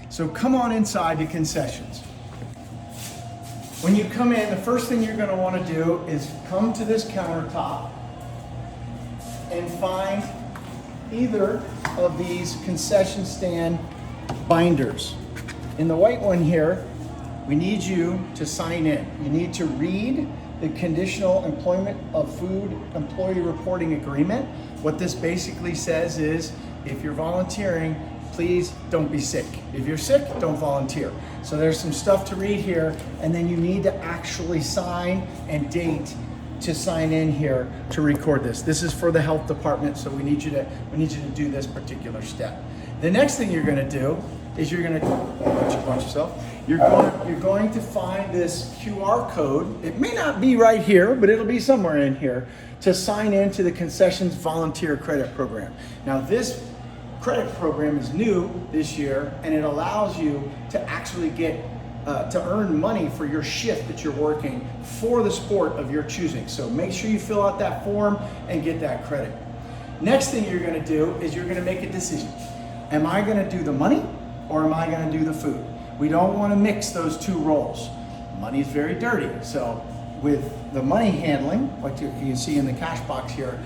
So come on inside to concessions. When you come in, the first thing you're going to want to do is come to this countertop and find either of these concession stand binders. In the white one here, we need you to sign in. You need to read the Conditional Employment of Food Employee Reporting Agreement. What this basically says is, if you're volunteering, please don't be sick. If you're sick, don't volunteer. So there's some stuff to read here, and then you need to actually sign and date to sign in here to record this. This is for the health department, so we need you to do this particular step. The next thing you're going to do is you're going to watch yourself. You're going to find this QR code. It may not be right here, but it'll be somewhere in here to sign into the Concessions Volunteer Credit Program. Now this credit program is new this year, and it allows you to actually get to earn money for your shift that you're working for the sport of your choosing. So make sure you fill out that form and get that credit. Next thing you're going to do is you're going to make a decision. Am I going to do the money or am I going to do the food? We don't want to mix those two roles. Money is very dirty. So with the money handling, what you can see in the cash box here,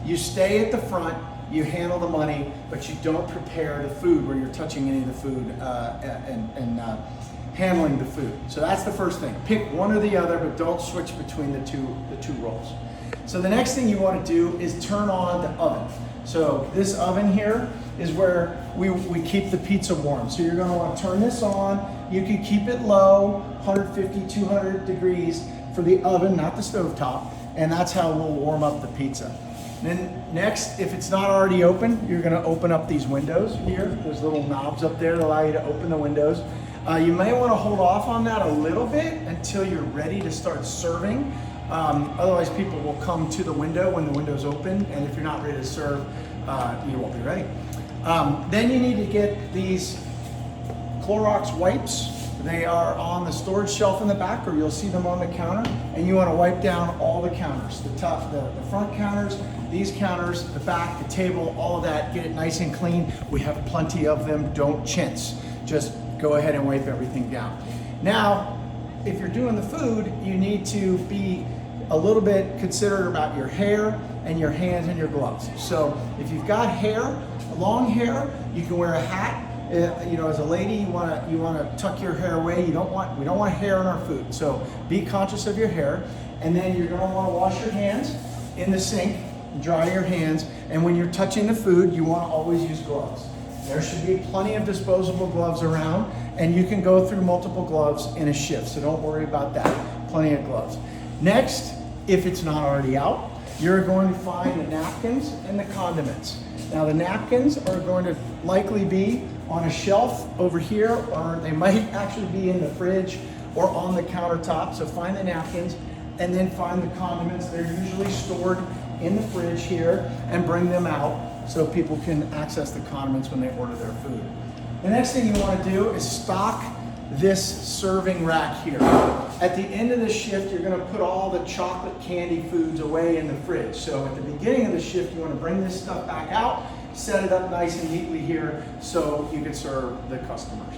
you stay at the front, you handle the money, but you don't prepare the food where you're touching any of the food and handling the food. So that's the first thing. Pick one or the other, but don't switch between the two roles. So the next thing you want to do is turn on the oven. So this oven here is where we keep the pizza warm. So you're going to want to turn this on. You can keep it low, 150, 200 degrees for the oven, not the stovetop, and that's how we'll warm up the pizza. Then next, if it's not already open, you're going to open up these windows here. There's little knobs up there that allow you to open the windows. You may want to hold off on that a little bit until you're ready to start serving. Otherwise, people will come to the window when the window's open, and if you're not ready to serve, you won't be ready. Then you need to get these Clorox wipes. They are on the storage shelf in the back, or you'll see them on the counter, and you want to wipe down all the counters, the front counters, these counters, the back, the table, all of that. Get it nice and clean. We have plenty of them. Don't chintz. Just go ahead and wipe everything down. Now, if you're doing the food, you need to be a little bit considerate about your hair and your hands and your gloves. So if you've got hair, long hair, you can wear a hat. You know, as a lady, you want to tuck your hair away. We don't want hair in our food. So be conscious of your hair, and then you're going to want to wash your hands in the sink, dry your hands, and when you're touching the food, you want to always use gloves. There should be plenty of disposable gloves around, and you can go through multiple gloves in a shift, so don't worry about that. Plenty of gloves. Next, if it's not already out, you're going to find the napkins and the condiments. Now the napkins are going to likely be on a shelf over here, or they might actually be in the fridge or on the countertop. So find the napkins and then find the condiments. They're usually stored in the fridge here, and bring them out so people can access the condiments when they order their food. The next thing you want to do is stock this serving rack here. At the end of the shift, you're going to put all the chocolate candy foods away in the fridge. So at the beginning of the shift, you want to bring this stuff back out, set it up nice and neatly here so you can serve the customers.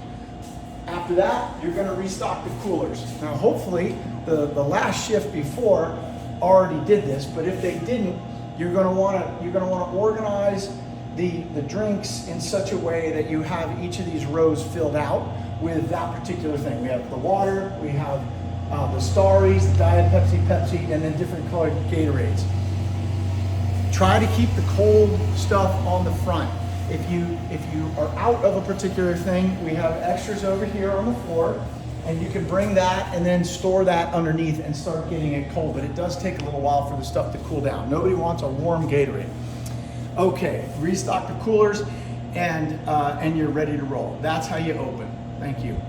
After that, you're going to restock the coolers. Now hopefully the last shift before already did this, but if they didn't, you're going to want to organize the drinks in such a way that you have each of these rows filled out with that particular thing. We have the water, we have the Starries, the Diet Pepsi, and then different colored Gatorades. Try to keep the cold stuff on the front. If you are out of a particular thing, we have extras over here on the floor, and you can bring that and then store that underneath and start getting it cold. But it does take a little while for the stuff to cool down. Nobody wants a warm Gatorade. Okay, restock the coolers, and you're ready to roll. That's how you open. Thank you.